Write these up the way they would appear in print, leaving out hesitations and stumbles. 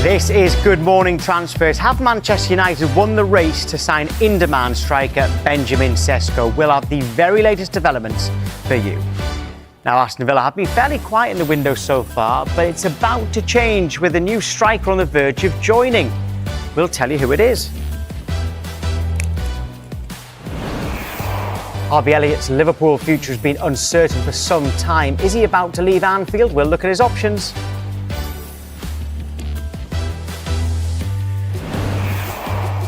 This is Good Morning Transfers. Have Manchester United won the race to sign in-demand striker Benjamin Sesko? We'll have the very latest developments for you. Now, Aston Villa have been fairly quiet in the window so far, but it's about to change with a new striker on the verge of joining. We'll tell you who it is. RB Elliott's Liverpool future has been uncertain for some time. Is he about to leave Anfield? We'll look at his options.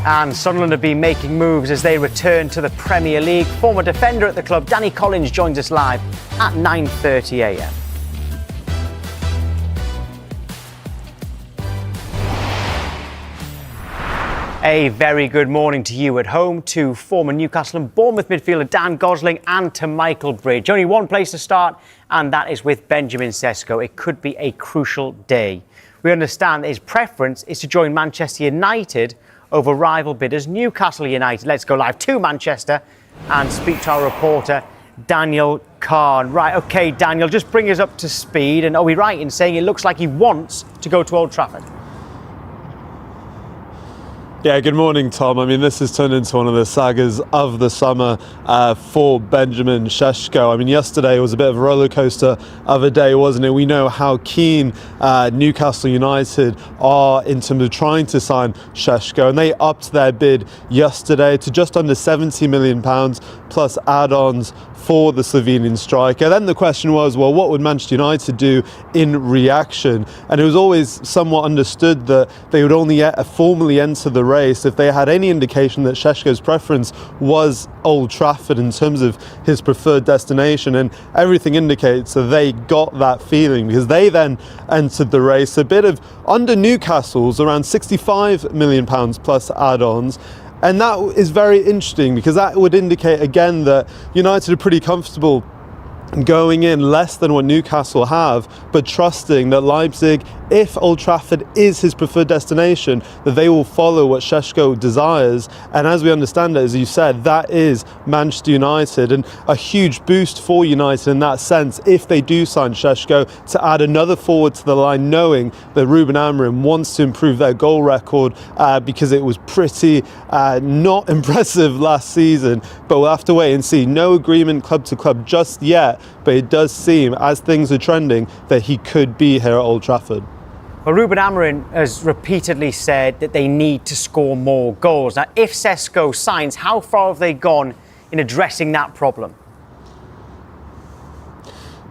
And Sunderland have been making moves as they return to the Premier League. Former defender at the club, Danny Collins, joins us live at 9:30 a.m. A very good morning to you at home, to former Newcastle and Bournemouth midfielder Dan Gosling and to Michael Bridge. Only one place to start, and that is with Benjamin Sesko. It could be a crucial day. We understand that his preference is to join Manchester United over rival bidders Newcastle United. Let's go live to Manchester and speak to our reporter, Daniel Kahn. Right, OK, Daniel, just bring us up to speed. And are we right in saying it looks like he wants to go to Old Trafford? Yeah, good morning, Tom. I mean, this has turned into one of the sagas of the summer for Benjamin Sesko. I mean, yesterday was a bit of a roller coaster of a day, wasn't it? We know how keen Newcastle United are in terms of trying to sign Sesko, and they upped their bid yesterday to just under £70 million plus add-ons for the Slovenian striker. Then the question was, well, what would Manchester United do in reaction? And it was always somewhat understood that they would only formally enter the race if they had any indication that Sesko's preference was Old Trafford in terms of his preferred destination, and everything indicates that they got that feeling because they then entered the race a bit of under Newcastle's around £65 million plus add-ons. And that is very interesting because that would indicate again that United are pretty comfortable going in less than what Newcastle have, but trusting that Leipzig, if Old Trafford is his preferred destination, that they will follow what Sesko desires. And as we understand it, as you said, that is Manchester United, and a huge boost for United in that sense if they do sign Sesko, to add another forward to the line, knowing that Ruben Amorim wants to improve their goal record because it was pretty not impressive last season. But we'll have to wait and see. No agreement club to club just yet, but it does seem, as things are trending, that he could be here at Old Trafford. Well, Ruben Amorim has repeatedly said that they need to score more goals. Now, if Sesko signs, how far have they gone in addressing that problem?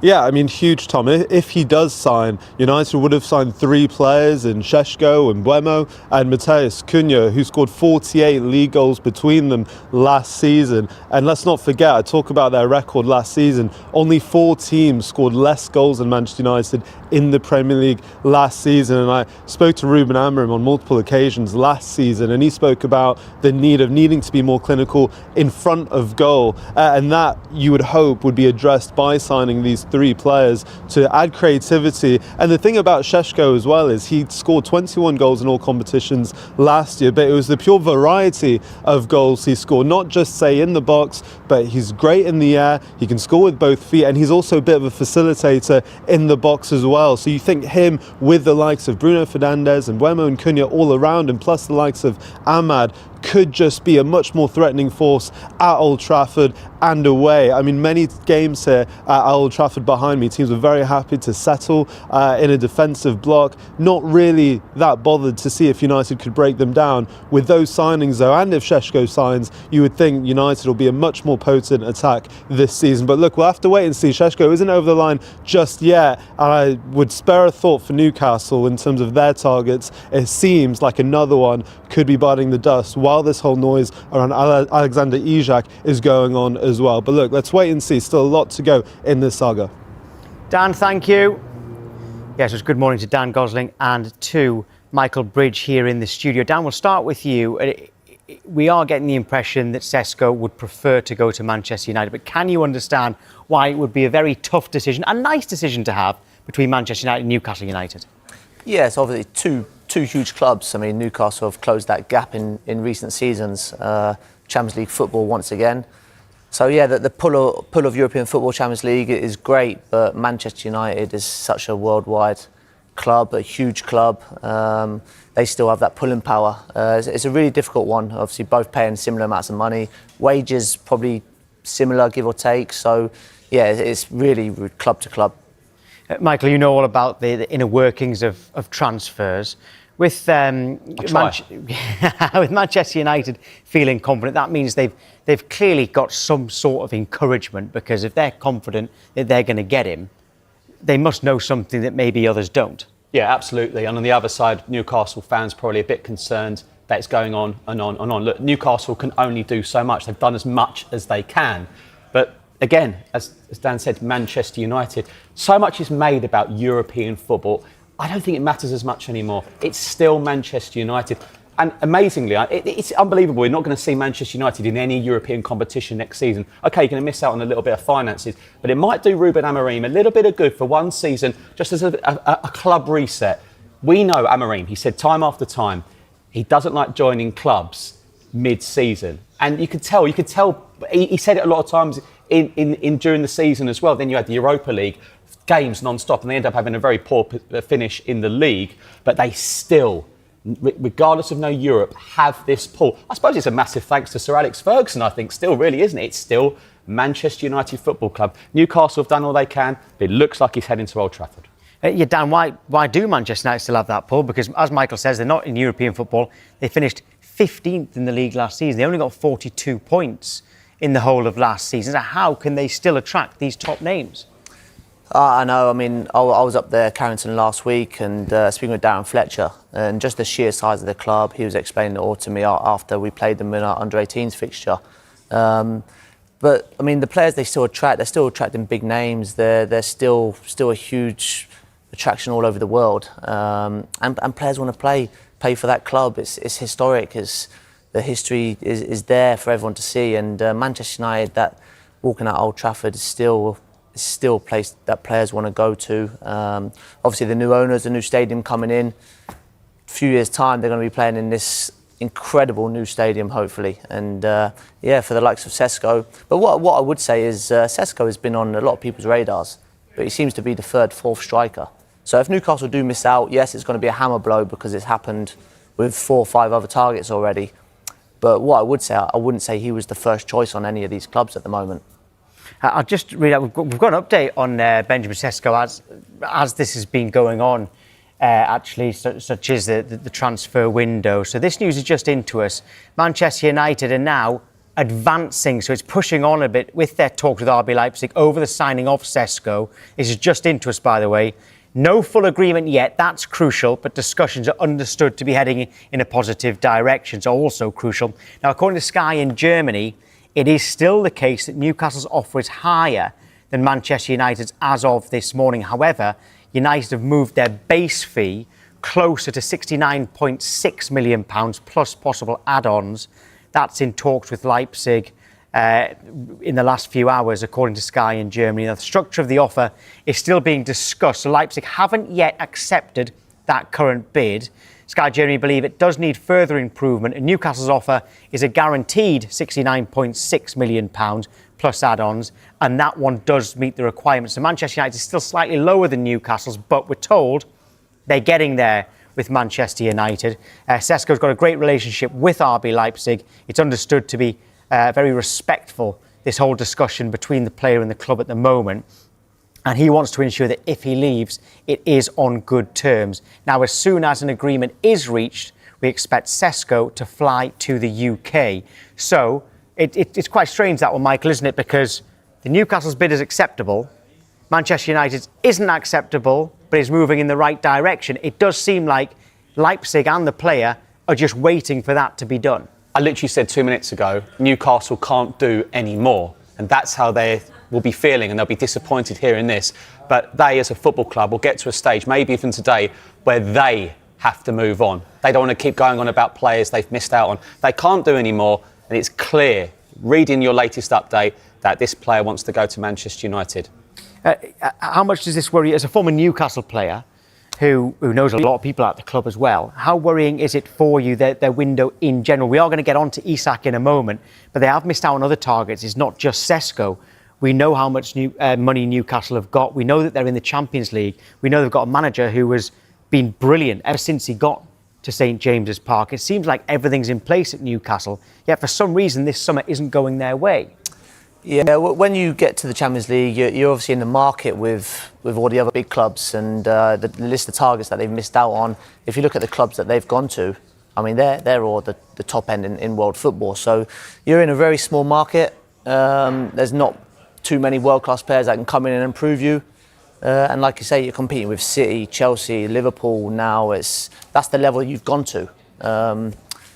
Yeah, I mean, huge, Tom. If he does sign, United would have signed 3 players in Sesko and Mbeumo and Matheus Cunha, who scored 48 league goals between them last season. And let's not forget, I talk about their record last season, only 4 teams scored less goals than Manchester United in the Premier League last season. And I spoke to Ruben Amorim on multiple occasions last season, and he spoke about the need of needing to be more clinical in front of goal. And that, you would hope, would be addressed by signing these 3 players to add creativity. And the thing about Sesko as well is he scored 21 goals in all competitions last year, but it was the pure variety of goals he scored, not just, say, in the box, but he's great in the air, he can score with both feet, and he's also a bit of a facilitator in the box as well. So you think him with the likes of Bruno Fernandes and Mbeumo and Cunha all around, and plus the likes of Ahmad, could just be a much more threatening force at Old Trafford and away. I mean, many games here at Old Trafford behind me, teams were very happy to settle in a defensive block, not really that bothered to see if United could break them down. With those signings though, and if Sesko signs, you would think United will be a much more potent attack this season. But look, we'll have to wait and see. Sesko isn't over the line just yet, and I would spare a thought for Newcastle in terms of their targets. It seems like another one could be biting the dust while this whole noise around Alexander Isak is going on as well. But look, let's wait and see. Still a lot to go in this saga. Dan, thank you. Yes, it's good morning to Dan Gosling and to Michael Bridge here in the studio. Dan, we'll start with you. We are getting the impression that Sesko would prefer to go to Manchester United, but can you understand why it would be a very tough decision, a nice decision to have, between Manchester United and Newcastle United? Yes, obviously two huge clubs. I mean, Newcastle have closed that gap in recent seasons. Champions League football once again. So yeah, the pull of European football Champions League is great, but Manchester United is such a worldwide club, a huge club. They still have that pulling power. It's a really difficult one. Obviously, both paying similar amounts of money. Wages probably similar, give or take. So, yeah, it's really club to club. Michael, you know all about the inner workings of transfers. With with Manchester United feeling confident, that means they've clearly got some sort of encouragement, because if they're confident that they're going to get him, they must know something that maybe others don't. Yeah, absolutely. And on the other side, Newcastle fans probably a bit concerned that it's going on and on and on. Look, Newcastle can only do so much. They've done as much as they can. But again, as Dan said, Manchester United, so much is made about European football. I don't think it matters as much anymore. It's still Manchester United. And amazingly, it's unbelievable. We're not going to see Manchester United in any European competition next season. OK, you're going to miss out on a little bit of finances, but it might do Ruben Amorim a little bit of good for one season, just as a club reset. We know Amorim, he said time after time, he doesn't like joining clubs mid-season. And you could tell, he said it a lot of times in during the season as well. Then you had the Europa League games non-stop, and they end up having a very poor finish in the league, but they still, regardless of no Europe, have this pull. I suppose it's a massive thanks to Sir Alex Ferguson, I think, still really, isn't it? It's still Manchester United Football Club. Newcastle have done all they can, but it looks like he's heading to Old Trafford. Yeah, Dan, why do Manchester United still have that pull? Because, as Michael says, they're not in European football. They finished 15th in the league last season. They only got 42 points in the whole of last season. So how can they still attract these top names? I know. I mean, I was up there, Carrington, last week, and speaking with Darren Fletcher, and just the sheer size of the club. He was explaining it all to me after we played them in our under-18s fixture. But I mean, the players they still attract, they're still attracting big names. They're still a huge attraction all over the world, and players want to play for that club. It's historic. The history is there for everyone to see, and Manchester United, that walking out Old Trafford is still a place that players want to go to. Obviously, the new owners, the new stadium coming in. A few years' time, they're going to be playing in this incredible new stadium, hopefully. And for the likes of Sesko. But what I would say is Sesko has been on a lot of people's radars, but he seems to be the third, fourth striker. So if Newcastle do miss out, yes, it's going to be a hammer blow because it's happened with 4 or 5 other targets already. But what I would say, I wouldn't say he was the first choice on any of these clubs at the moment. I'll just read out, we've got an update on Benjamin Sesko as this has been going on, actually, such as the transfer window. So this news is just into us. Manchester United are now advancing, so it's pushing on a bit with their talks with RB Leipzig over the signing of Sesko. This is just into us, by the way. No full agreement yet, that's crucial, but discussions are understood to be heading in a positive direction, so also crucial. Now, according to Sky in Germany, it is still the case that Newcastle's offer is higher than Manchester United's as of this morning. However, United have moved their base fee closer to £69.6 million plus possible add-ons. That's in talks with Leipzig in the last few hours, according to Sky in Germany. Now, the structure of the offer is still being discussed. So Leipzig haven't yet accepted that current bid. Sky Germany believe it does need further improvement, and Newcastle's offer is a guaranteed £69.6 million plus add-ons, and that one does meet the requirements. So Manchester United is still slightly lower than Newcastle's, but we're told they're getting there with Manchester United. Sesko's got a great relationship with RB Leipzig. It's understood to be very respectful, this whole discussion between the player and the club at the moment. And he wants to ensure that if he leaves, it is on good terms. Now, as soon as an agreement is reached, we expect Sesko to fly to the UK. So it's quite strange, that one, Michael, isn't it? Because the Newcastle's bid is acceptable. Manchester United's isn't acceptable, but is moving in the right direction. It does seem like Leipzig and the player are just waiting for that to be done. I literally said 2 minutes ago, Newcastle can't do any more. And that's how they will be feeling, and they'll be disappointed hearing this. But they, as a football club, will get to a stage, maybe even today, where they have to move on. They don't want to keep going on about players they've missed out on. They can't do any more, and it's clear, reading your latest update, that this player wants to go to Manchester United. How much does this worry you, as a former Newcastle player who knows a lot of people at the club as well? How worrying is it for you, their window in general? We are going to get on to Isak in a moment, but they have missed out on other targets. It's not just Sesko. We know how much money Newcastle have got. We know that they're in the Champions League. We know they've got a manager who was been brilliant ever since he got to St James's Park. It seems like everything's in place at Newcastle, yet for some reason this summer isn't going their way. Yeah, when you get to the Champions League, you're obviously in the market with all the other big clubs, and the list of targets that they've missed out on. If you look at the clubs that they've gone to, I mean, they're all the top end in world football. So you're in a very small market. There's not too many world-class players that can come in and improve you. And like you say, you're competing with City, Chelsea, Liverpool now. That's the level you've gone to.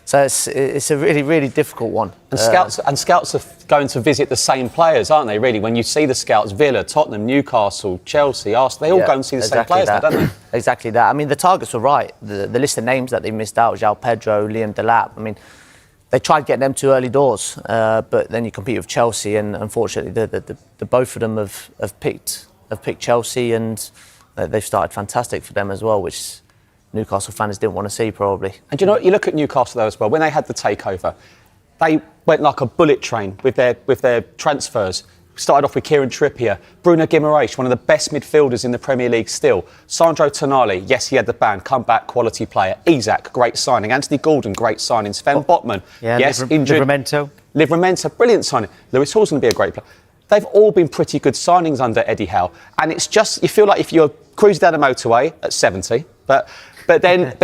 So it's a really, really difficult one. And scouts are going to visit the same players, aren't they, really? When you see the scouts, Villa, Tottenham, Newcastle, Chelsea, Arsenal, they all go and see the same players now, don't they? Exactly that. I mean, the targets were right. The list of names that they missed out, João Pedro, Liam Delap, I mean, they tried getting them to early doors, but then you compete with Chelsea, and unfortunately the both of them have picked Chelsea, and they've started fantastic for them as well, which Newcastle fans didn't want to see, probably. And you know, you look at Newcastle though as well. When they had the takeover, they went like a bullet train with their transfers. Started off with Kieran Trippier, Bruno Guimaraes, one of the best midfielders in the Premier League still. Sandro Tonali, yes, he had the ban, comeback quality player. Isak, great signing. Anthony Gordon, great signing. Sven Botman, yes, injured. Livramento, brilliant signing. Lewis Hall's going to be a great player. They've all been pretty good signings under Eddie Howe, and it's just you feel like if you're cruising down a motorway at 70, but then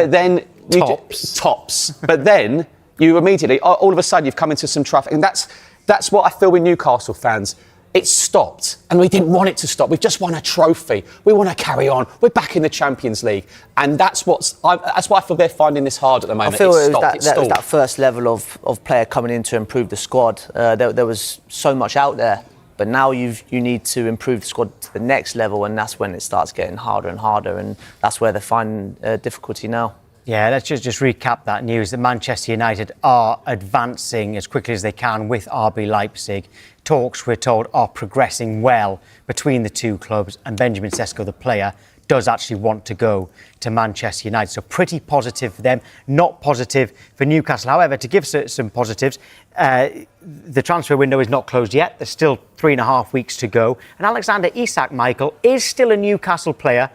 tops. But then you immediately, all of a sudden, you've come into some traffic, and that's what I feel with Newcastle fans. It stopped, and we didn't want it to stop. We've just won a trophy. We want to carry on. We're back in the Champions League, and that's why I feel they're finding this hard at the moment. I feel it was that first level of player coming in to improve the squad. There was so much out there. But now you need to improve the squad to the next level, and that's when it starts getting harder and harder, and that's where they're finding difficulty now. Yeah, let's just recap that news that Manchester United are advancing as quickly as they can with RB Leipzig. Talks, we're told, are progressing well between the two clubs, and Benjamin Sesko, the player, does actually want to go to Manchester United. So pretty positive for them, not positive for Newcastle. However, to give some positives, the transfer window is not closed yet. There's still 3.5 weeks to go. And Alexander Isak, Michael, is still a Newcastle player.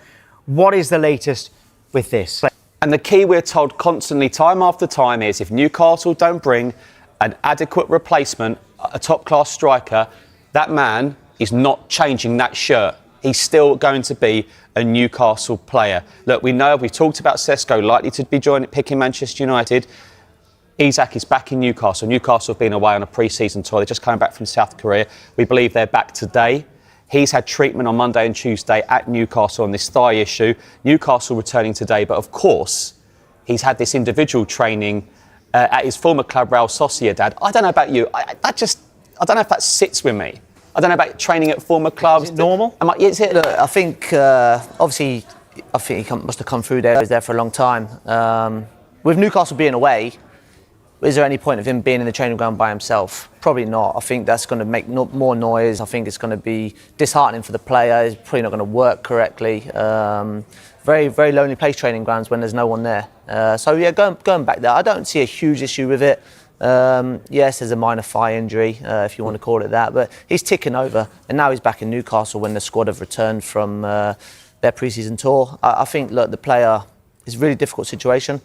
What is the latest with this? And the key we're told constantly, time after time, is if Newcastle don't bring an adequate replacement, a top-class striker, that man is not changing that shirt. He's still going to be a Newcastle player. Look, we've talked about Sesko likely to be picking Manchester United. Isak is back in Newcastle. Newcastle have been away on a pre-season tour. They're just coming back from South Korea. We believe they're back today. He's had treatment on Monday and Tuesday at Newcastle on this thigh issue. Newcastle returning today, but of course, he's had this individual training at his former club, Real Sociedad. I don't know about you. I don't know if that sits with me. I don't know about training at former clubs. Is it normal? Look, I think, obviously, he must have come through there. He was there for a long time. With Newcastle being away, is there any point of him being in the training ground by himself? Probably not. I think that's going to make more noise. I think it's going to be disheartening for the player. It's probably not going to work correctly. Very, very lonely place, training grounds, when there's no one there. So yeah, going back there, I don't see a huge issue with it. Yes, there's a minor thigh injury, if you want to call it that, but he's ticking over, and now he's back in Newcastle when the squad have returned from their pre-season tour. I think, look, the player is a really difficult situation,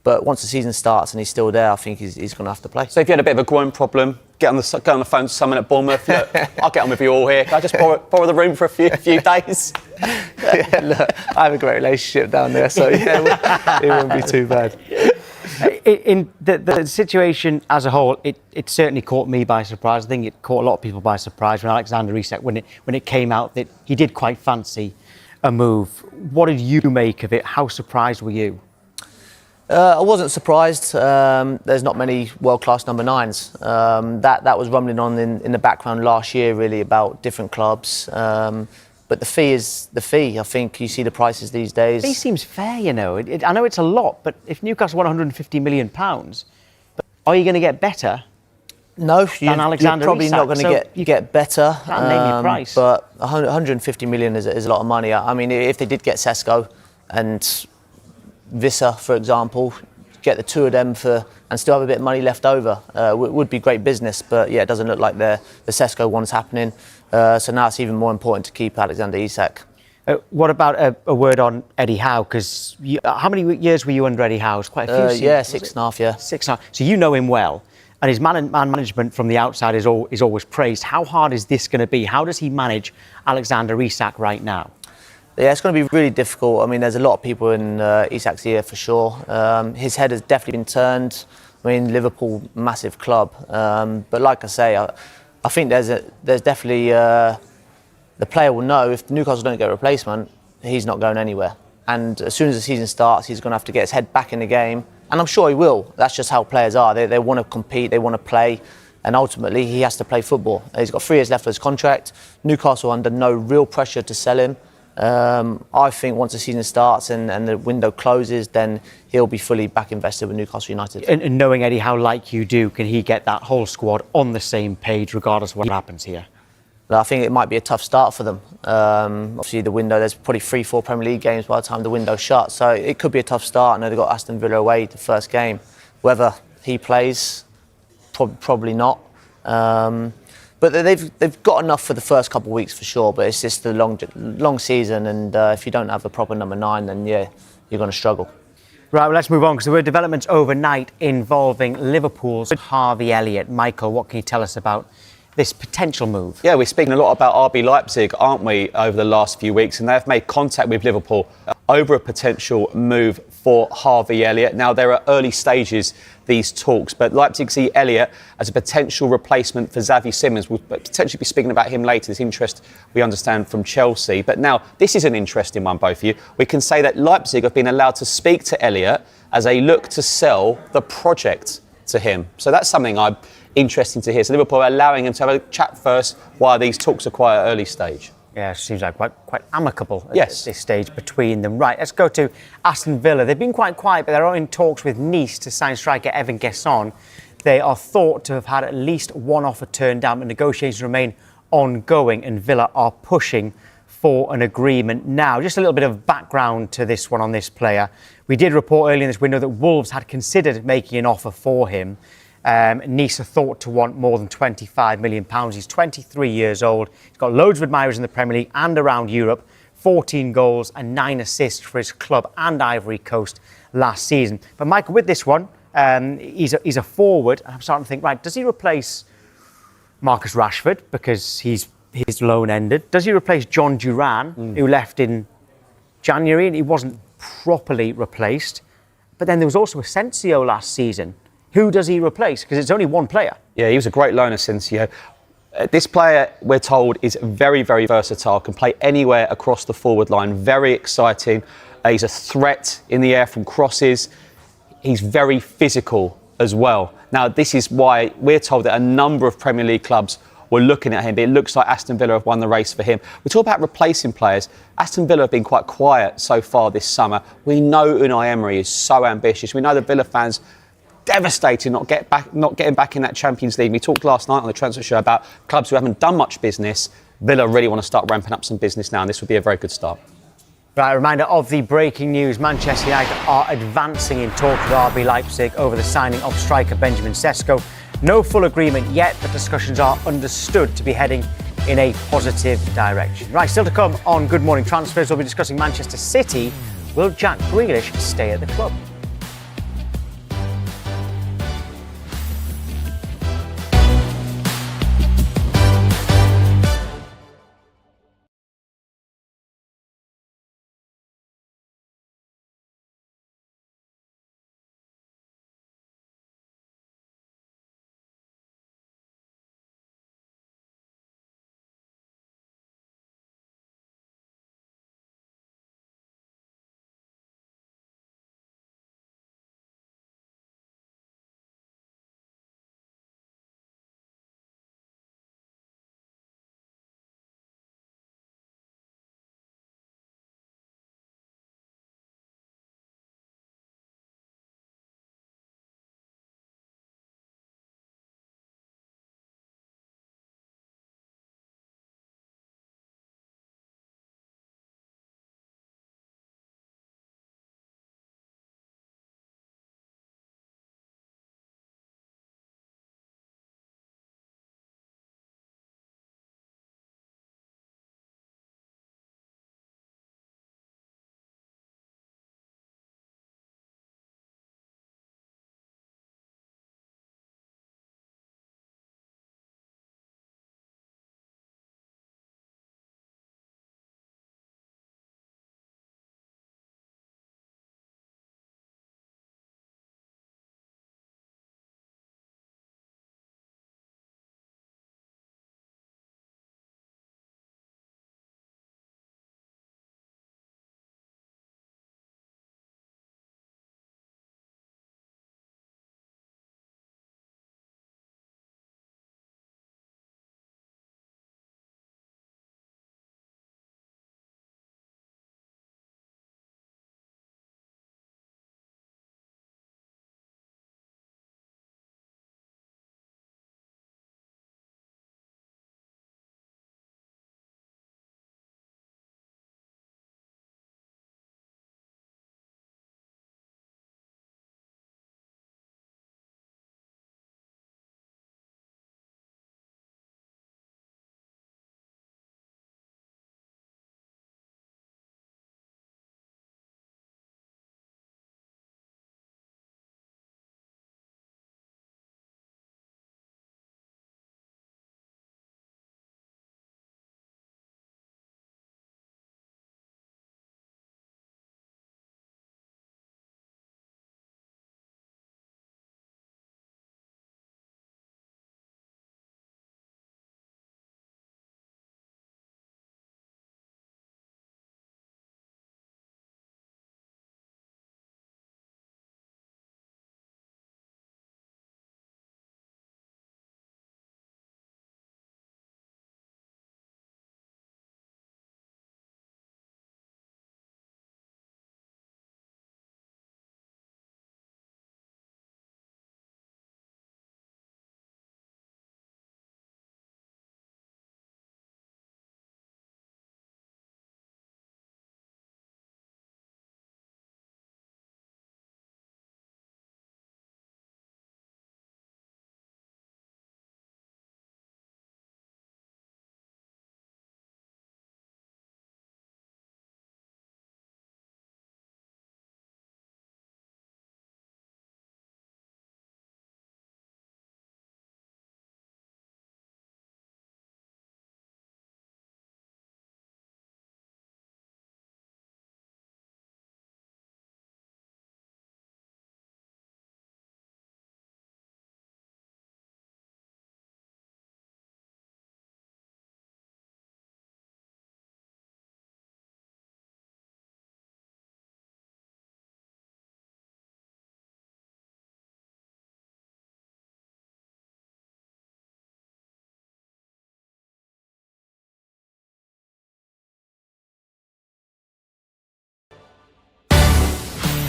but once the season starts and he's still there, I think he's going to have to play. So if you had a bit of a groin problem, go on the phone to someone at Bournemouth. Look, I'll get on with you all here. Can I just borrow the room for a few days? Yeah, look, I have a great relationship down there, so yeah, it won't be too bad. In the situation as a whole, it certainly caught me by surprise. I think it caught a lot of people by surprise when Alexander Isak, when it came out that he did quite fancy a move. What did you make of it? How surprised were you? I wasn't surprised. There's not many world-class number 9s. That was rumbling on in the background last year, really, about different clubs. But the fee is the fee. I think you see the prices these days. The fee seems fair, you know. I know it's a lot, but if Newcastle won £150 million, are you going to get better? No, you're probably Isak? not going to get better. Can't name your price. But 150 million is a lot of money. I mean, if they did get Sesko and Vissa, for example, get the two of them and still have a bit of money left over, would be great business. But yeah, it doesn't look like the Sesko one's happening. So now it's even more important to keep Alexander Isak. What about a word on Eddie Howe? Because how many years were you under Eddie Howe? It was quite a few seasons, Yeah, 6.5, yeah. 6.5. So you know him well. And his man management from the outside is always praised. How hard is this going to be? How does he manage Alexander Isak right now? Yeah, it's going to be really difficult. I mean, there's a lot of people in Isak's ear for sure. His head has definitely been turned. I mean, Liverpool, massive club. But like I say, I think there's definitely... the player will know if Newcastle don't get a replacement, he's not going anywhere. And as soon as the season starts, he's going to have to get his head back in the game. And I'm sure he will. That's just how players are. They want to compete, they want to play. And ultimately, he has to play football. He's got 3 years left of his contract. Newcastle under no real pressure to sell him. I think once the season starts and the window closes, then he'll be fully back invested with Newcastle United. And knowing Eddie Howe like you do, can he get that whole squad on the same page regardless of what happens here? I think it might be a tough start for them. Obviously, the window, there's probably 3-4 Premier League games by the time the window's shut. So it could be a tough start. I know they've got Aston Villa away the first game. Whether he plays, probably not. But they've got enough for the first couple of weeks for sure. But it's just a long season. And if you don't have a proper number 9, then yeah, you're going to struggle. Right, well, let's move on because there were developments overnight involving Liverpool's Harvey Elliott. Michael, what can you tell us about this potential move? Yeah, we're speaking a lot about RB Leipzig, aren't we, over the last few weeks, and they've made contact with Liverpool over a potential move for Harvey Elliott. Now, there are early stages, these talks, but Leipzig see Elliott as a potential replacement for Xavi Simons. We'll potentially be speaking about him later, this interest we understand from Chelsea. But now, this is an interesting one, both of you. We can say that Leipzig have been allowed to speak to Elliott as they look to sell the project to him. So that's something I'm interesting to hear. So Liverpool are allowing him to have a chat first while these talks are quite at early stage. Yeah, it seems like quite amicable at Yes. this stage between them. Right, let's go to Aston Villa. They've been quite quiet, but they're in talks with Nice to sign striker Evan Gesson. They are thought to have had at least one offer turned down, but negotiations remain ongoing, and Villa are pushing for an agreement now. Just a little bit of background to this one on this player. We did report earlier in this window that Wolves had considered making an offer for him. Nice are thought to want more than £25 million. He's 23 years old. He's got loads of admirers in the Premier League and around Europe. 14 goals and 9 assists for his club and Ivory Coast last season. But Michael, with this one, he's a forward. I'm starting to think, right, does he replace Marcus Rashford because his loan ended? Does he replace John Duran, who left in January and he wasn't properly replaced? But then there was also Asensio last season. Who does he replace? Because it's only one player. Yeah, he was a great loan, Asensio. This player, we're told, is very, very versatile, can play anywhere across the forward line. Very exciting. He's a threat in the air from crosses. He's very physical as well. Now, this is why we're told that a number of Premier League clubs were looking at him, but it looks like Aston Villa have won the race for him. We talk about replacing players. Aston Villa have been quite quiet so far this summer. We know Unai Emery is so ambitious. We know the Villa fans devastated not getting back in that Champions League. We talked last night on the transfer show about clubs who haven't done much business. Villa really want to start ramping up some business now, and this would be a very good start. Right, a reminder of the breaking news. Manchester United are advancing in talks with RB Leipzig over the signing of striker Benjamin Sesko. No full agreement yet, but discussions are understood to be heading in a positive direction. Right, still to come on Good Morning Transfers, we'll be discussing Manchester City. Will Jack Grealish stay at the club?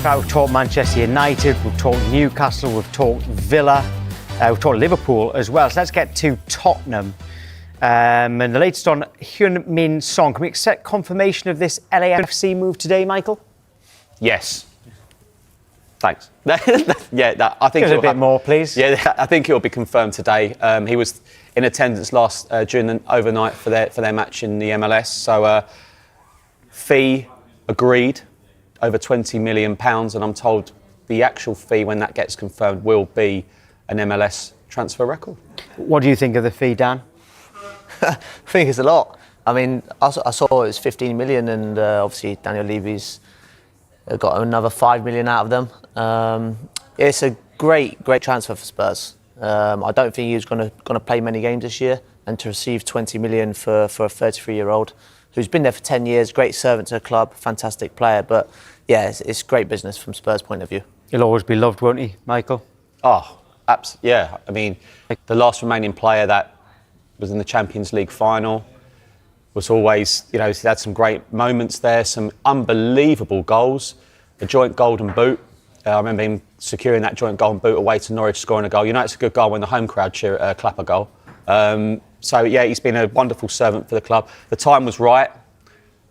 Right, we've talked Manchester United, we've talked Newcastle, we've talked Villa, we've talked Liverpool as well. So let's get to Tottenham. And the latest on Heung-min Son. Can we accept confirmation of this LAFC move today, Michael? Yes. Thanks. Yeah, I think give us a bit more, please. Yeah, I think it will be confirmed today. He was in attendance during the overnight for their match in the MLS. So fee agreed, over £20 million, and I'm told the actual fee when that gets confirmed will be an MLS transfer record. What do you think of the fee, Dan? I think it's a lot. I mean, I saw it was 15 million, and obviously Daniel Levy's got another 5 million out of them. It's a great transfer for Spurs. I don't think he was going to play many games this year, and to receive 20 million for a 33-year-old who's been there for 10 years, great servant to the club, fantastic player. But yeah, it's great business from Spurs' point of view. He'll always be loved, won't he, Michael? Oh, absolutely. Yeah. I mean, the last remaining player that was in the Champions League final was always, he had some great moments there, some unbelievable goals. A joint golden boot. I remember him securing that joint golden boot away to Norwich, scoring a goal. It's a good goal when the home crowd clap a goal. So yeah, he's been a wonderful servant for the club. The time was right,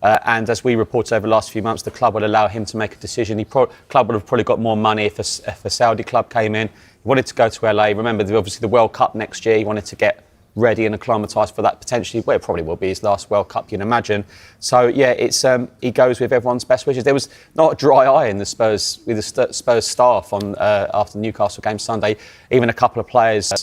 and as we reported over the last few months, the club would allow him to make a decision. The club would have probably got more money if a Saudi club came in. He wanted to go to LA. Remember, obviously the World Cup next year. He wanted to get ready and acclimatised for that potentially. Well, it probably will be his last World Cup, you can imagine. So yeah, it's he goes with everyone's best wishes. There was not a dry eye in the Spurs staff on after the Newcastle game Sunday. Even a couple of players. I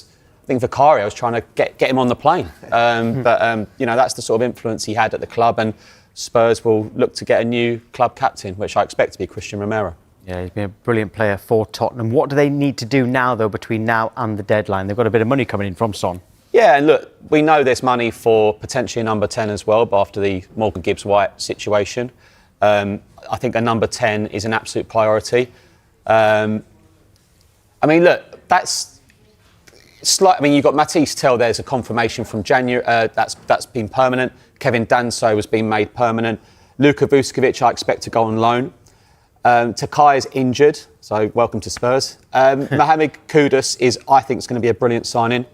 think Vicario was trying to get him on the plane. But that's the sort of influence he had at the club, and Spurs will look to get a new club captain, which I expect to be Christian Romero. Yeah, he's been a brilliant player for Tottenham. What do they need to do now, though, between now and the deadline? They've got a bit of money coming in from Son. Yeah, and look, we know there's money for potentially a number 10 as well, but after the Morgan Gibbs-White situation. I think a number 10 is an absolute priority. Look, that's slight. You've got Matisse Tell. There's a confirmation from January. That's been permanent. Kevin Danso has been made permanent. Luka Vuskovic, I expect to go on loan. Takai is injured, so welcome to Spurs. Mohamed Kudus I think, is going to be a brilliant signing.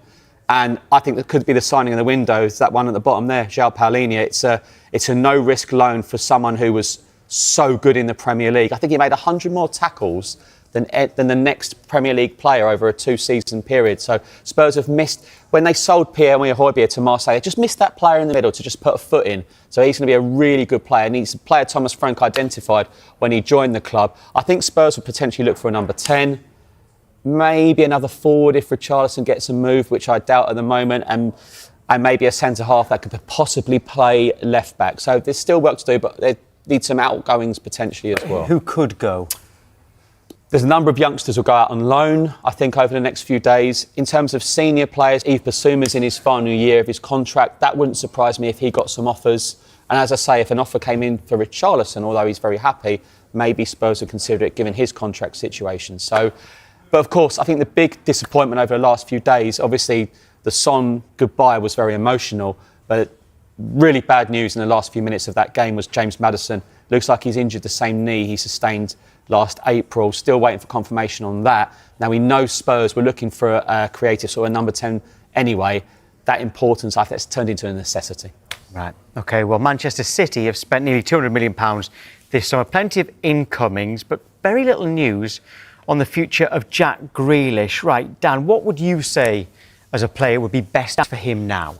And I think that could be the signing of the window. It's that one at the bottom there, João Paulinho. It's a no-risk loan for someone who was so good in the Premier League. I think he made 100 more tackles than the next Premier League player over a 2-season period. So Spurs have missed, when they sold Pierre-Emile Højbjerg to Marseille, they just missed that player in the middle to just put a foot in. So he's going to be a really good player. And he's a player Thomas Frank identified when he joined the club. I think Spurs will potentially look for a number 10. Maybe another forward if Richarlison gets a move, which I doubt at the moment, and maybe a centre-half that could possibly play left-back. So there's still work to do, but they need some outgoings potentially as well. Who could go? There's a number of youngsters who'll go out on loan, I think, over the next few days. In terms of senior players, Yves Bissouma's in his final year of his contract. That wouldn't surprise me if he got some offers. And as I say, if an offer came in for Richarlison, although he's very happy, maybe Spurs would consider it given his contract situation. But of course, I think the big disappointment over the last few days, obviously the Son goodbye was very emotional, but really bad news in the last few minutes of that game was James Maddison. Looks like he's injured the same knee he sustained last April. Still waiting for confirmation on that. Now we know Spurs were looking for a creative sort of number 10 anyway. That importance, I think, has turned into a necessity. Right. OK, well, Manchester City have spent nearly £200 million this summer. Plenty of incomings, but very little news on the future of Jack Grealish. Right, Dan, what would you say as a player would be best for him now?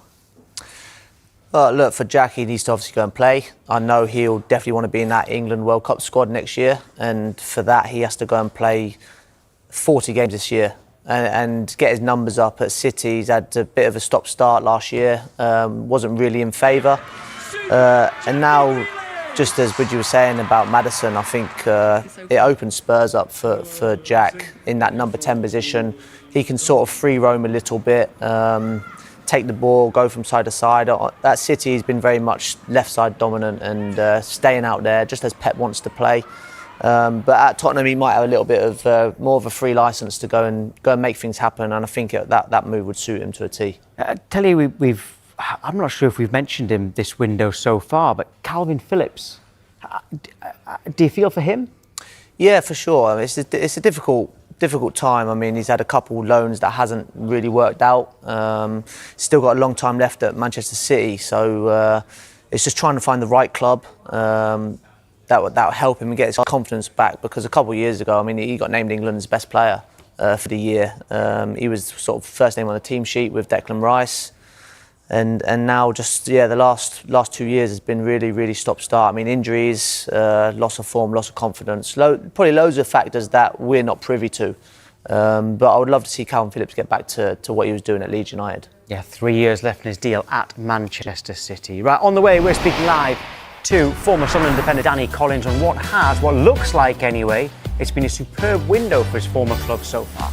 Well, look, for Jack, he needs to obviously go and play. I know he'll definitely want to be in that England World Cup squad next year, and for that he has to go and play 40 games this year and get his numbers up at City. He's had a bit of a stop-start last year, wasn't really in favour. And now, just as Bridgie was saying about Maddison, I think it opens Spurs up for Jack in that number 10 position. He can sort of free roam a little bit, take the ball, go from side to side. At City, he's been very much left side dominant and staying out there, just as Pep wants to play. But at Tottenham, he might have a little bit of more of a free licence to go and make things happen, and I think that move would suit him to a T. Tell you, I'm not sure if we've mentioned him this window so far, but Calvin Phillips, do you feel for him? Yeah, for sure. I mean, it's a difficult time. I mean, he's had a couple loans that hasn't really worked out. Still got a long time left at Manchester City, so it's just trying to find the right club that will help him get his confidence back. Because a couple of years ago, I mean, he got named England's best player for the year. He was sort of first name on the team sheet with Declan Rice. And now just the last 2 years has been really stop-start. I mean, injuries, loss of form, loss of confidence, probably loads of factors that we're not privy to. But I would love to see Calvin Phillips get back to what he was doing at Leeds United. Yeah, 3 years left in his deal at Manchester City. Right, on the way, we're speaking live to former Sunderland defender Danny Collins on what looks like anyway, it's been a superb window for his former club so far.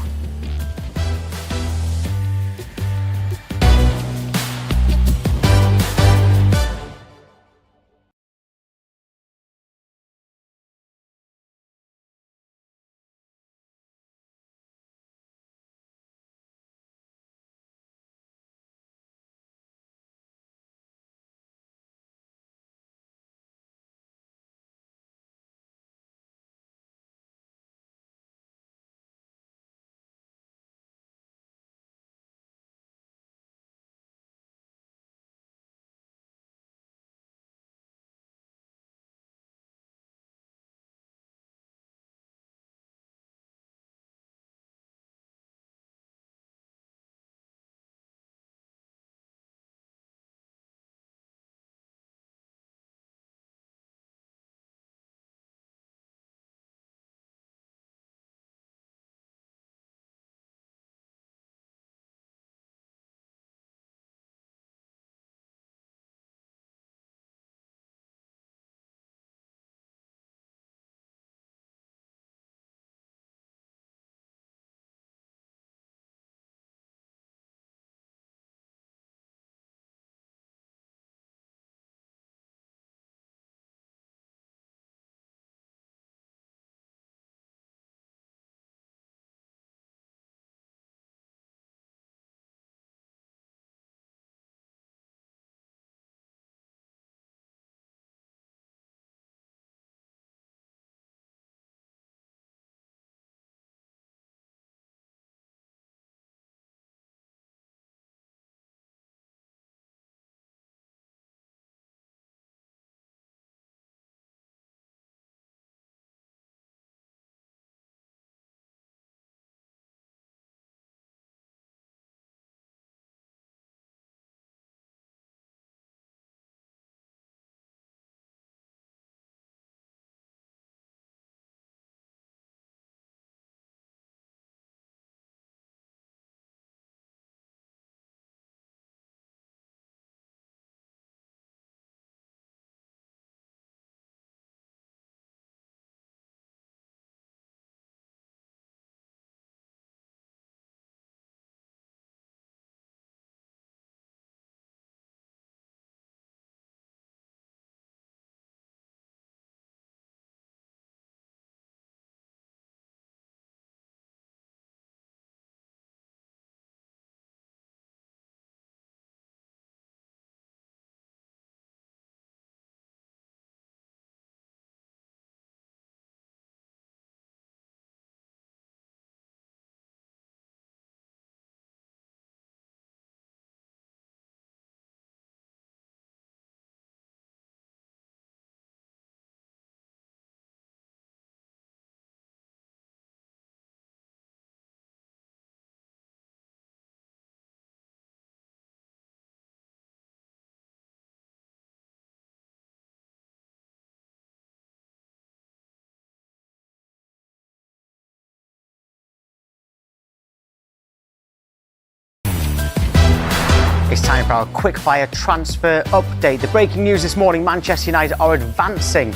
It's time for our quickfire transfer update. The breaking news this morning, Manchester United are advancing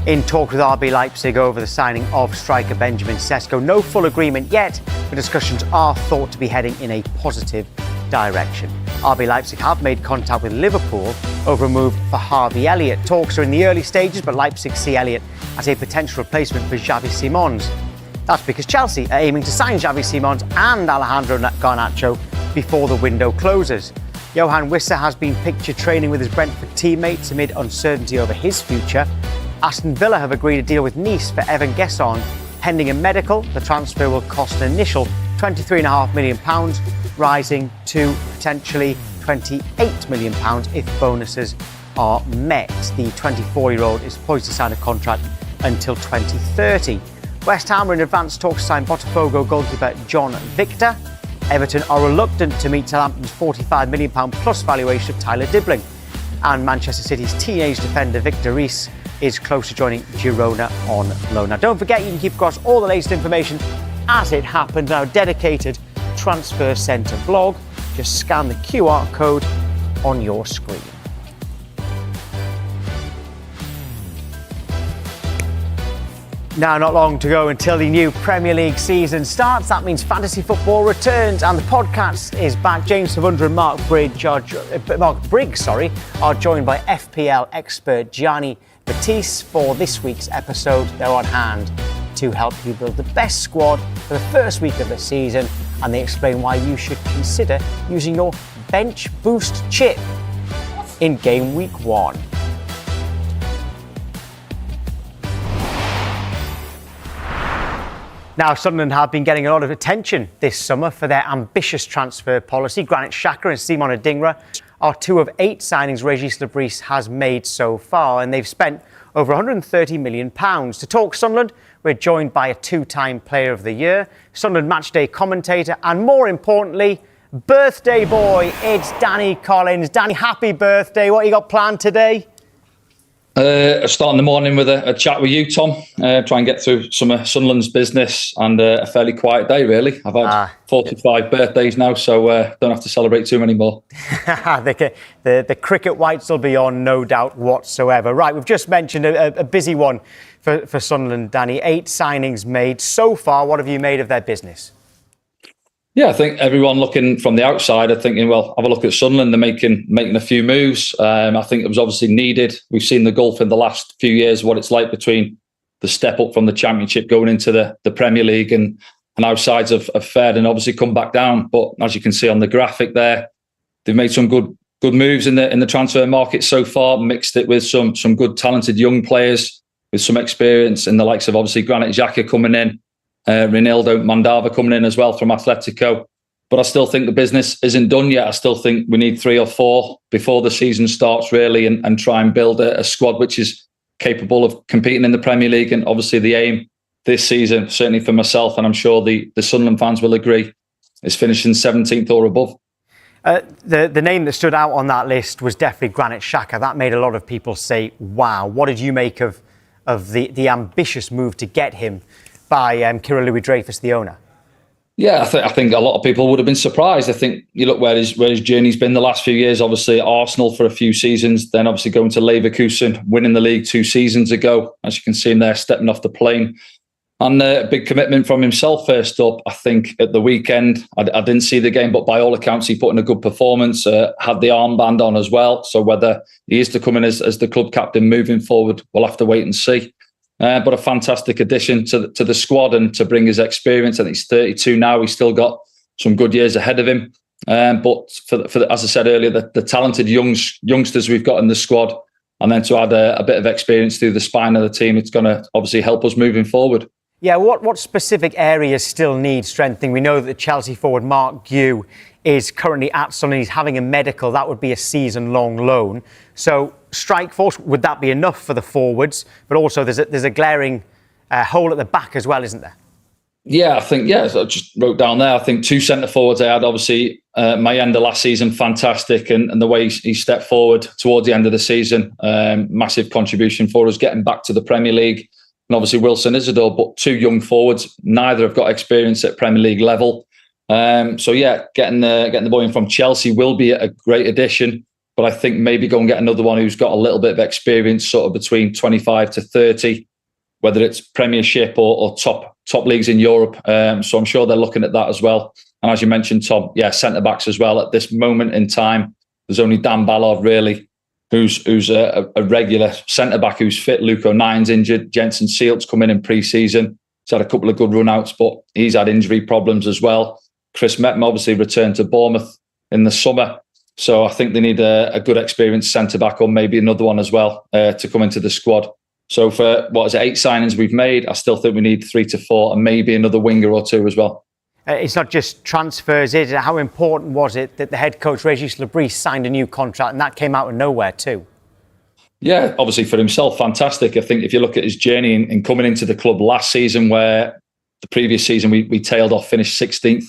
in talks with RB Leipzig over the signing of striker Benjamin Sesko. No full agreement yet, but discussions are thought to be heading in a positive direction. RB Leipzig have made contact with Liverpool over a move for Harvey Elliott. Talks are in the early stages, but Leipzig see Elliott as a potential replacement for Xavi Simons. That's because Chelsea are aiming to sign Xavi Simons and Alejandro Garnacho before the window closes. Johan Wissa has been pictured training with his Brentford teammates amid uncertainty over his future. Aston Villa have agreed a deal with Nice for Evan Gesson. Pending a medical, the transfer will cost an initial £23.5 million, rising to potentially £28 million if bonuses are met. The 24-year-old is poised to sign a contract until 2030. West Ham are in advanced talks to sign Botafogo goalkeeper John Victor. Everton are reluctant to meet Southampton's £45 million plus valuation of Tyler Dibling. And Manchester City's teenage defender Victor Reis is close to joining Girona on loan. Now, don't forget, you can keep across all the latest information as it happens in our dedicated Transfer Centre blog. Just scan the QR code on your screen. Now, not long to go until the new Premier League season starts. That means fantasy football returns, and the podcast is back. James Savundra and Mark Briggs are joined by FPL expert Gianni Batiste for this week's episode. They're on hand to help you build the best squad for the first week of the season, and they explain why you should consider using your bench boost chip in game week 1. Now, Sunderland have been getting a lot of attention this summer for their ambitious transfer policy. Granit Xhaka and Simon Adingra are 2 of 8 signings Régis Lebris has made so far, and they've spent over £130 million. To talk Sunderland, we're joined by a 2-time Player of the Year, Sunderland Matchday commentator, and more importantly, birthday boy. It's Danny Collins. Danny, happy birthday. What you got planned today? Starting the morning with a chat with you, Tom. Try and get through some of Sunderland's business and a fairly quiet day, really. I've had 45 birthdays now, so don't have to celebrate too many more. the cricket whites will be on, no doubt whatsoever. Right, we've just mentioned a busy one for Sunderland, Danny. 8 signings made so far. What have you made of their business? Yeah, I think everyone looking from the outside are thinking, well, have a look at Sunderland. They're making a few moves. I think it was obviously needed. We've seen the gulf in the last few years, what it's like between the step up from the Championship going into the Premier League and how sides have fared and obviously come back down. But as you can see on the graphic there, they've made some good moves in the transfer market so far, mixed it with some good talented young players with some experience in the likes of obviously Granit Xhaka coming in. Ronaldo Mandava coming in as well from Atletico. But I still think the business isn't done yet. I still think we need 3 or 4 before the season starts, really, and try and build a squad which is capable of competing in the Premier League. And obviously the aim this season, certainly for myself, and I'm sure the Sunderland fans will agree, is finishing 17th or above. The name that stood out on that list was definitely Granit Xhaka. That made a lot of people say, wow. What did you make of the ambitious move to get him by Kieran Louis-Dreyfus, the owner? Yeah, I think a lot of people would have been surprised. I think you look where his journey's been the last few years. Obviously, Arsenal for a few seasons, then obviously going to Leverkusen, winning the league 2 seasons ago. As you can see him there, stepping off the plane. And a big commitment from himself first up. I think at the weekend, I didn't see the game, but by all accounts, he put in a good performance, had the armband on as well. So whether he is to come in as the club captain moving forward, we'll have to wait and see. But a fantastic addition to the squad and to bring his experience. I think he's 32 now. He's still got some good years ahead of him. But for as I said earlier, the talented youngsters we've got in the squad, and then to add a bit of experience through the spine of the team, it's going to obviously help us moving forward. Yeah, what specific areas still need strengthening? We know that Chelsea forward Mark Guew is currently at Sunderland. He's having a medical. That would be a season-long loan. So strike force, would that be enough for the forwards? But also there's a glaring hole at the back as well, isn't there? Yeah, I think, so I just wrote down there, I think 2 centre forwards I had. Obviously, Mayenda last season, fantastic. And the way he stepped forward towards the end of the season, massive contribution for us getting back to the Premier League. And obviously Wilson Isidore, but 2 young forwards. Neither have got experience at Premier League level. So yeah, getting the boy in from Chelsea will be a great addition. But I think maybe go and get another one who's got a little bit of experience, sort of between 25 to 30, whether it's Premiership or top leagues in Europe. So I'm sure they're looking at that as well. And as you mentioned, Tom, centre backs as well. At this moment in time, there's only Dan Ballard really, who's a regular centre back who's fit. Luke O'Nine's injured. Jensen Sealt's come in pre-season. He's had a couple of good run-outs, but he's had injury problems as well. Chris Mettam obviously returned to Bournemouth in the summer. So I think they need a good experienced centre-back or maybe another one as well to come into the squad So for, 8 signings we've made, I still think we need 3 to 4 and maybe another winger or 2 as well. It's not just transfers, is it? How important was it that the head coach, Regis Lebris, signed a new contract, and that came out of nowhere too? Yeah, obviously for himself, fantastic. I think if you look at his journey in coming into the club last season, where the previous season we tailed off, finished 16th,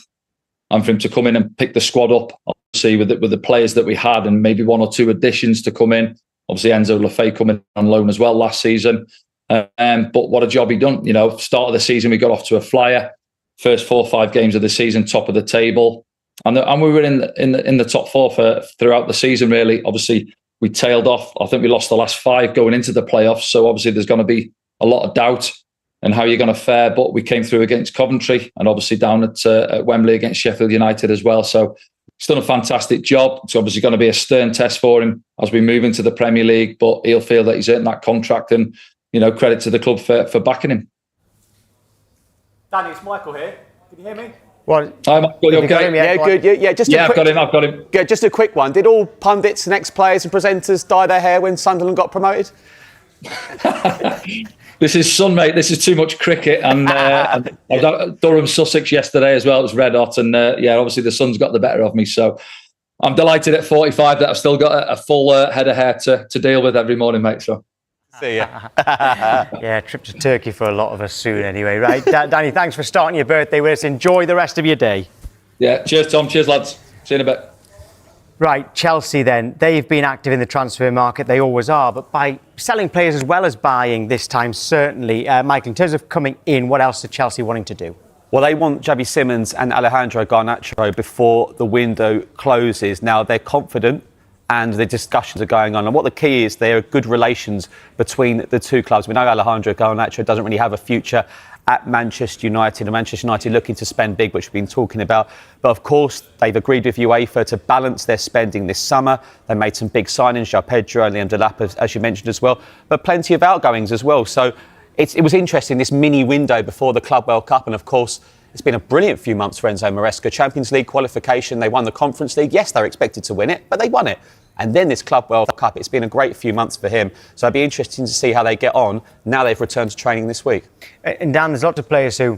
and for him to come in and pick the squad up, obviously with the players that we had and maybe 1 or 2 additions to come in. Obviously Enzo Lefebvre coming on loan as well last season. But what a job he done. Start of the season, we got off to a flyer. First 4 or 5 games of the season, top of the table. And we were in the top 4 throughout the season, really. Obviously, we tailed off. I think we lost the last 5 going into the playoffs. So obviously there's going to be a lot of doubt in how you're going to fare. But we came through against Coventry and obviously down at Wembley against Sheffield United as well. So he's done a fantastic job. It's obviously going to be a stern test for him as we move into the Premier League. But he'll feel that he's earned that contract, and credit to the club for backing him. Danny, it's Michael here. Can you hear me? Well, Hi, Michael. You okay? Yeah, good. Yeah, I've got him. Yeah, just a quick one. Did all pundits and ex-players and presenters dye their hair when Sunderland got promoted? This is Sun, mate. This is too much cricket. And I was at Durham, Sussex yesterday as well. It was red hot. And obviously the sun's got the better of me. So I'm delighted at 45 that I've still got a full head of hair to deal with every morning, mate. So. See ya. Yeah, trip to Turkey for a lot of us soon anyway, right? Danny, thanks for starting your birthday with us. Enjoy the rest of your day. Yeah, cheers, Tom. Cheers, lads. See you in a bit. Right, Chelsea then. They've been active in the transfer market. They always are. But by selling players as well as buying this time, certainly. Michael, in terms of coming in, what else are Chelsea wanting to do? Well, they want Xabi Simons and Alejandro Garnacho before the window closes. Now, they're confident and the discussions are going on. And what the key is, there are good relations between the two clubs. We know Alejandro Garnacho doesn't really have a future at Manchester United, and Manchester United looking to spend big, which we've been talking about. But of course, they've agreed with UEFA to balance their spending this summer. They made some big signings, João Pedro, Liam Delap, as you mentioned as well, but plenty of outgoings as well. So it was interesting, this mini window before the Club World Cup. And of course, it's been a brilliant few months for Enzo Maresca. Champions League qualification, they won the Conference League. Yes, they're expected to win it, but they won it. And then this Club World Cup, it's been a great few months for him. So it'd be interesting to see how they get on now they've returned to training this week. And Dan, there's lots of players who,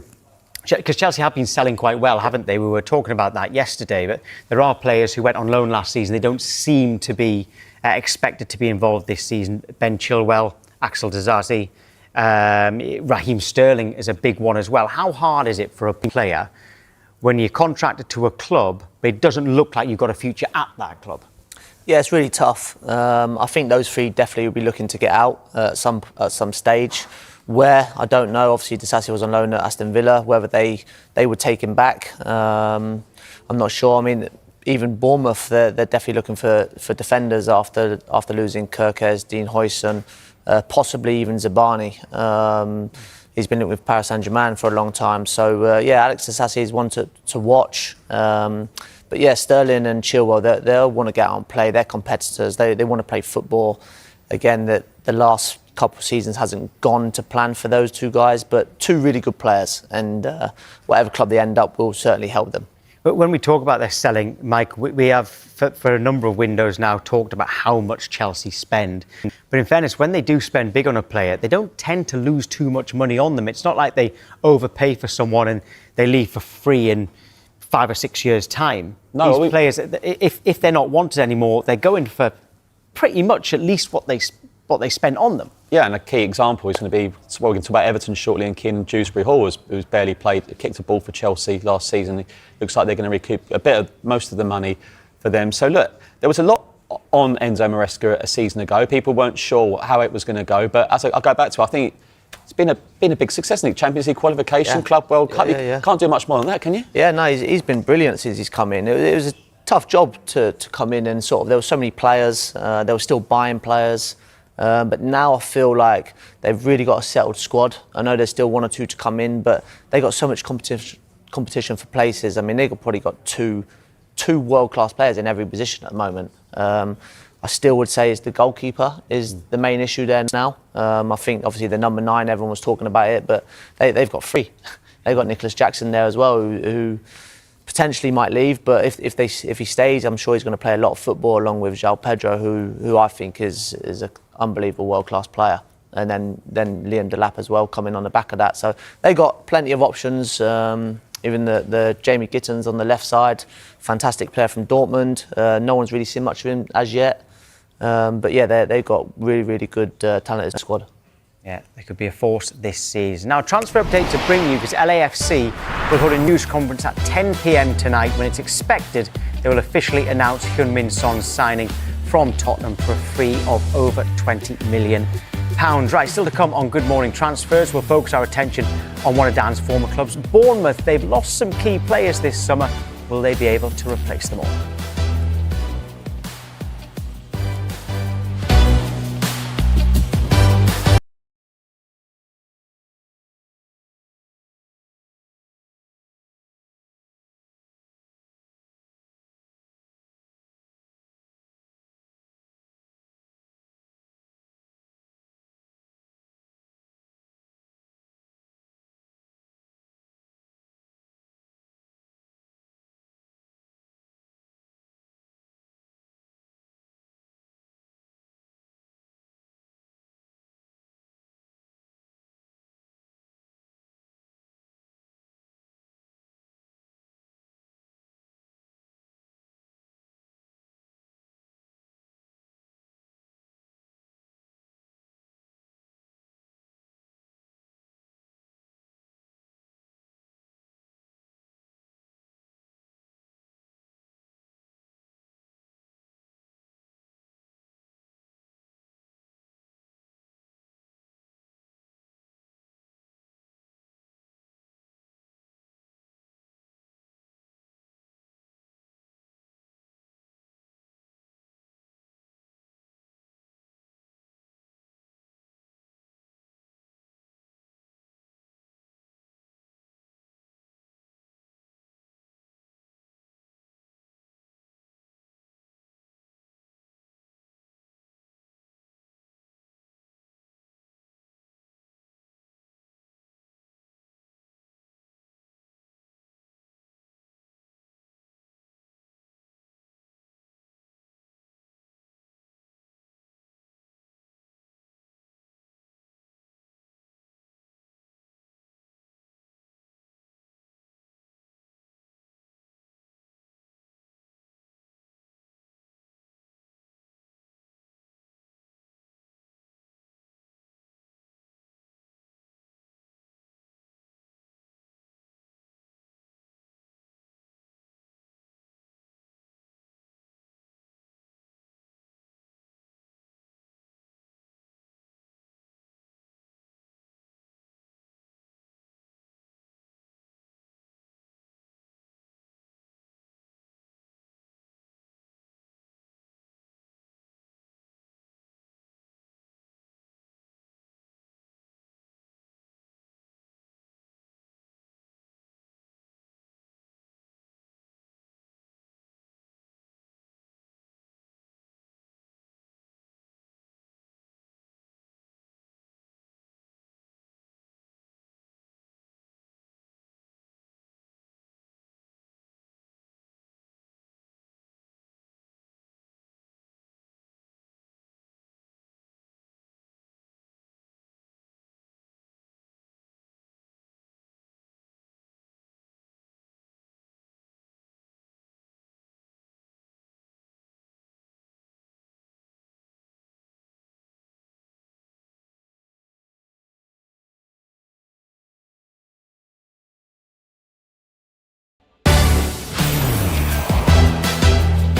because Chelsea have been selling quite well, haven't they? We were talking about that yesterday, but there are players who went on loan last season. They don't seem to be expected to be involved this season. Ben Chilwell, Axel Disasi, Raheem Sterling is a big one as well. How hard is it for a player when you're contracted to a club, but it doesn't look like you've got a future at that club? Yeah, it's really tough. I think those 3 definitely will be looking to get out at some stage. Where, I don't know. Obviously, Disasi was on loan at Aston Villa. Whether they would take him back, I'm not sure. I mean, even Bournemouth, they're definitely looking for defenders after losing Kerkez, Dean Huijsen, possibly even Zabani. He's been with Paris Saint-Germain for a long time. So, Alex Disasi is one to watch. But yeah, Sterling and Chilwell, they'll want to get out and play. They're competitors. They want to play football. Again, the last couple of seasons hasn't gone to plan for those 2 guys, but 2 really good players. And whatever club they end up will certainly help them. But when we talk about their selling, Mike, we have, for a number of windows now, talked about how much Chelsea spend. But in fairness, when they do spend big on a player, they don't tend to lose too much money on them. It's not like they overpay for someone and they leave for free in 5 or 6 years' time. No, these players, if they're not wanted anymore, they're going for pretty much at least what they spent on them. Yeah, and a key example is going to be, well, we're going to talk about Everton shortly, and Keane Dewsbury Hall, who's barely played, kicked a ball for Chelsea last season. It looks like they're going to recoup most of the money for them. So look, there was a lot on Enzo Maresca a season ago. People weren't sure how it was going to go, but as I go back to, I think it's been a big success in the Champions League qualification, Club World Cup. You can't do much more than that, can you? Yeah, no, he's been brilliant since he's come in. It was a tough job to come in and sort of, there were so many players, they were still buying players, but now I feel like they've really got a settled squad. I know there's still 1 or 2 to come in, but they got so much competition for places. I mean, they've probably got two world-class players in every position at the moment. I still would say the goalkeeper is the main issue there now. I think obviously the number 9, everyone was talking about it, but they've got 3. They've got Nicholas Jackson there as well, who potentially might leave, but if he stays, I'm sure he's going to play a lot of football along with João Pedro, who I think is an unbelievable world-class player. and then Liam Delap as well coming on the back of that. So they got plenty of options. Even the Jamie Gittens on the left side, fantastic player from Dortmund. No one's really seen much of him as yet. But yeah, they've got really good talented squad. Yeah, they could be a force this season. Now, transfer update to bring you because LAFC will hold a news conference at 10 p.m. tonight when it's expected they will officially announce Heung-min Son's signing from Tottenham for a fee of over £20 million. Right, still to come on Good Morning Transfers. We'll focus our attention on one of Dan's former clubs, Bournemouth. They've lost some key players this summer. Will they be able to replace them all?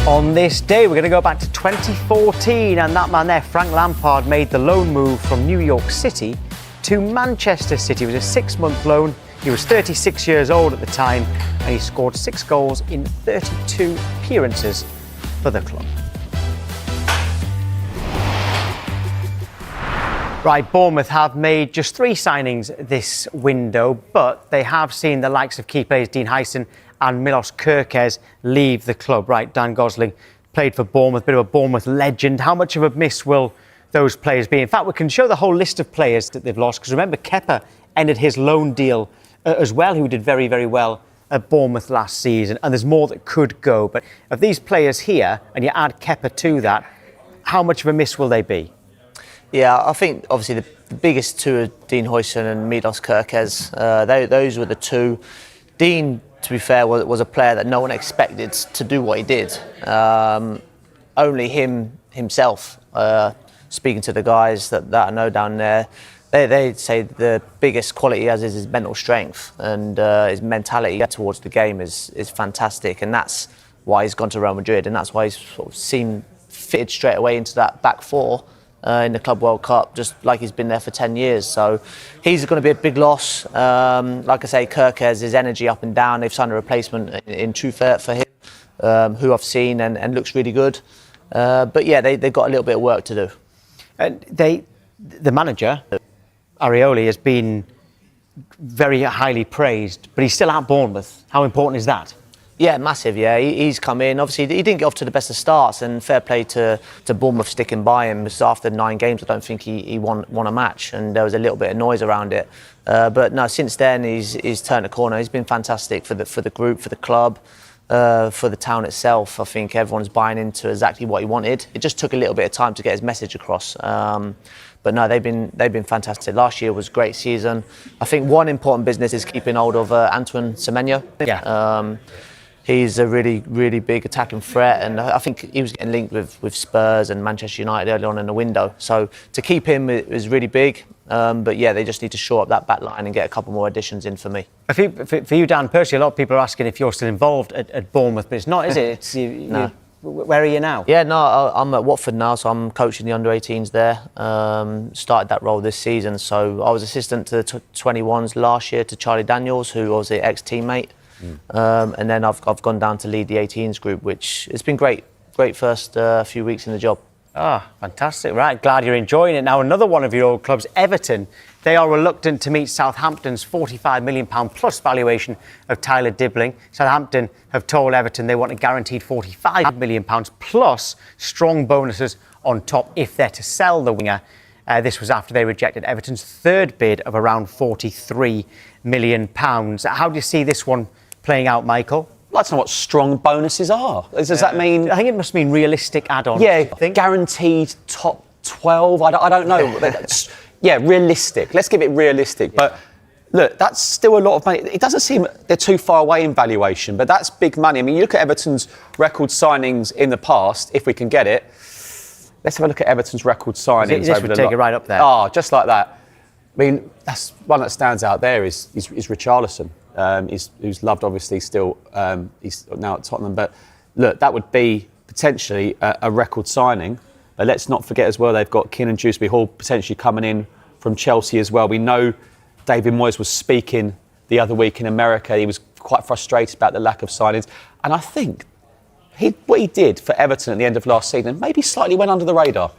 On this day, we're going to go back to 2014, and that man there, Frank Lampard, made the loan move from New York City to Manchester City. It was a 6-month loan. He was 36 years old at the time, and he scored 6 goals in 32 appearances for the club. Right, Bournemouth have made just 3 signings this window, but they have seen the likes of key players Dean Hyson and Milos Kerkez leave the club. Right, Dan Gosling played for Bournemouth, bit of a Bournemouth legend. How much of a miss will those players be? In fact, we can show the whole list of players that they've lost, because remember, Kepa ended his loan deal as well, who did very well at Bournemouth last season, and there's more that could go. But of these players here, and you add Kepa to that, how much of a miss will they be? Yeah, I think obviously the biggest two are Dean Huijsen and Milos Kerkez. Those were the two. Dean, to be fair, was a player that no one expected to do what he did. Only himself, speaking to the guys that I know down there, they say the biggest quality he has is his mental strength, and his mentality towards the game is fantastic, and that's why he's gone to Real Madrid, and that's why he's sort of seemed fitted straight away into that back four in the Club World Cup, just like he's been there for 10 years. So he's going to be a big loss. Like I say, Kerkez, his energy up and down. They've signed a replacement in Truffert for him, who I've seen and looks really good. But yeah, they've got a little bit of work to do. And the manager, Areoli, has been very highly praised, but he's still at Bournemouth. How important is that? Yeah, massive, yeah. He's come in. Obviously, he didn't get off to the best of starts, and fair play to Bournemouth sticking by him. Because after 9 games, I don't think he won a match, and there was a little bit of noise around it. But no, since then, he's turned a corner. He's been fantastic for the group, for the club, for the town itself. I think everyone's buying into exactly what he wanted. It just took a little bit of time to get his message across. But no, they've been fantastic. Last year was a great season. I think one important business is keeping hold of Antoine Semenyo. Yeah. He's a really, really big attacking threat, and I think he was getting linked with Spurs and Manchester United early on in the window. So to keep him is really big. But yeah, they just need to shore up that back line and get a couple more additions in for me. For you, Dan, personally, a lot of people are asking if you're still involved at Bournemouth, but it's not, is it? No. Where are you now? Yeah, no, I'm at Watford now, so I'm coaching the under-18s there. Started that role this season, so I was assistant to the 21s last year to Charlie Daniels, who was an ex-teammate. And then I've gone down to lead the 18s group, which it's been great first few weeks in the job. Ah, fantastic. Right, glad you're enjoying it. Now, another one of your old clubs, Everton, they are reluctant to meet Southampton's £45 million plus valuation of Tyler Dibbling. Southampton have told Everton they want a guaranteed £45 million plus strong bonuses on top if they're to sell the winger. This was after they rejected Everton's third bid of around £43 million. How do you see this one playing out, Michael? I'd like to know what strong bonuses are. Does that mean... I think it must mean realistic add-ons. Yeah, I think guaranteed top 12. I don't know. Yeah, realistic. Let's give it realistic. Yeah. But look, that's still a lot of money. It doesn't seem they're too far away in valuation, but that's big money. I mean, you look at Everton's record signings in the past, if we can get it. Let's have a look at Everton's record signings. This would take it right up there. Oh, just like that. I mean, that's one that stands out there is Richarlison. Who's loved, obviously, still. He's now at Tottenham. But look, that would be potentially a record signing. But let's not forget as well, they've got Keenan Dewsbury Hall potentially coming in from Chelsea as well. We know David Moyes was speaking the other week in America. He was quite frustrated about the lack of signings. And I think what he did for Everton at the end of last season maybe slightly went under the radar.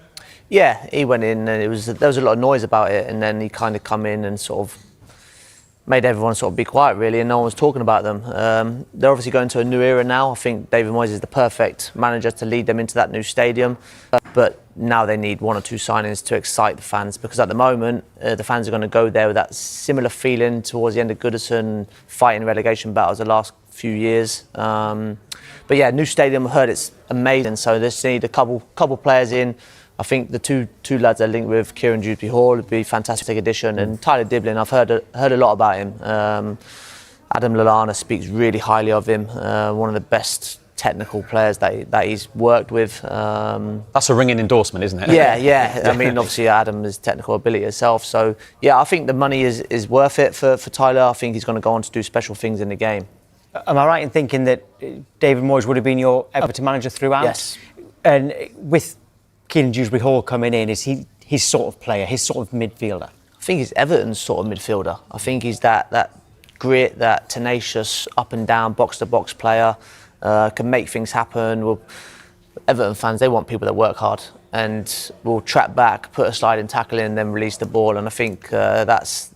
Yeah, he went in and there was a lot of noise about it, and then he kind of come in and sort of made everyone sort of be quiet, really, and no one was talking about them. They're obviously going to a new era now. I think David Moyes is the perfect manager to lead them into that new stadium. But now they need 1 or 2 signings to excite the fans, because at the moment, the fans are going to go there with that similar feeling towards the end of Goodison, fighting relegation battles the last few years. But yeah, new stadium, I heard it's amazing, so they just need a couple players in. I think the two lads are linked with Kieran Dewsbury Hall would be a fantastic addition, and Tyler Dibbling, I've heard a lot about him. Adam Lallana speaks really highly of him. One of the best technical players that he's worked with. That's a ringing endorsement, isn't it? Yeah. I mean, obviously Adam has technical ability himself, so yeah, I think the money is worth it for Tyler. I think he's going to go on to do special things in the game. Am I right in thinking that David Moyes would have been your Everton manager throughout? Yes. And with Keenan Dewsbury Hall coming in, is he his sort of player, his sort of midfielder? I think he's Everton's sort of midfielder. I think he's that grit, that tenacious, up and down, box-to-box player, can make things happen. Everton fans, they want people that work hard and will trap back, put a sliding tackle in, then release the ball. And I think that's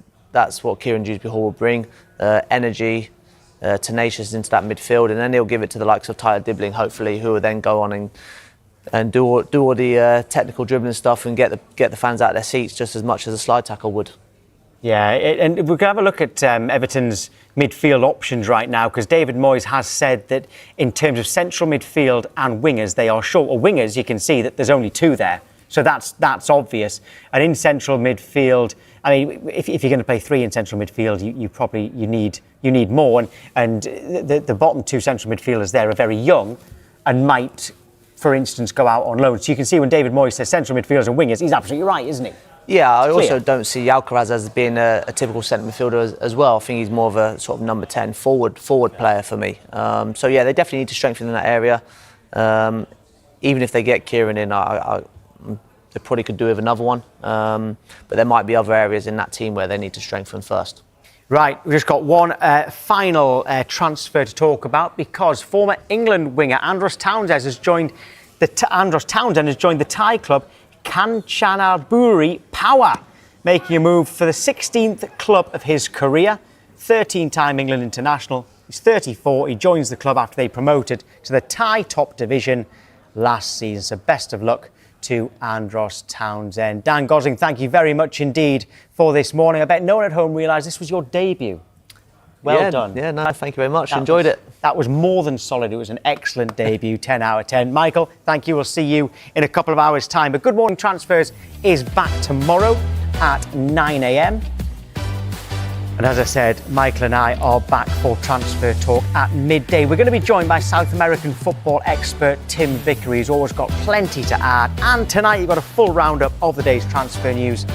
what Kieran Dewsbury Hall will bring. Energy, tenacious into that midfield, and then he'll give it to the likes of Tyler Dibbling, hopefully, who will then go on and do all the technical dribbling stuff and get the fans out of their seats just as much as a slide tackle would. Yeah, and we're going to have a look at Everton's midfield options right now, because David Moyes has said that in terms of central midfield and wingers, they are short. Or wingers, you can see that there's only 2 there. So that's obvious. And in central midfield, I mean, if you're going to play three in central midfield, you need more. And the bottom two central midfielders there are very young and might, for instance, go out on loan. So you can see when David Moyes says central midfielders and wingers, he's absolutely right, isn't he? Yeah, I It's also clear. don't see Alcaraz as being a typical centre midfielder as well. I think he's more of a sort of number 10 forward player for me. So yeah, they definitely need to strengthen in that area. Even if they get Kieran in, they probably could do with another one. But there might be other areas in that team where they need to strengthen first. Right, We've just got one final transfer to talk about, because former England winger Andros Townsend has joined the Thai club Kanchanaburi Power, making a move for the 16th club of his career. 13-time England international. He's 34. He joins the club after they promoted to the Thai top division last season. So best of luck to Andros Townsend. Dan Gosling, thank you very much indeed for this morning. I bet no one at home realised this was your debut. Well done. Yeah, no, thank you very much. Enjoyed it. That was more than solid. It was an excellent debut, 10 out of 10. Michael, thank you. We'll see you in a couple of hours' time. But Good Morning Transfers is back tomorrow at 9 a.m. And as I said, Michael and I are back for Transfer Talk at midday. We're going to be joined by South American football expert Tim Vickery, who's always got plenty to add. And tonight you've got a full roundup of the day's transfer news.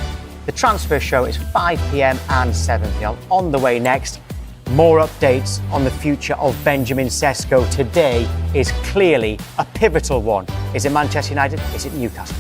The Transfer Show is 5 p.m. and 7 p.m. On the way next, more updates on the future of Benjamin Sesko. Today is clearly a pivotal one. Is it Manchester United? Is it Newcastle?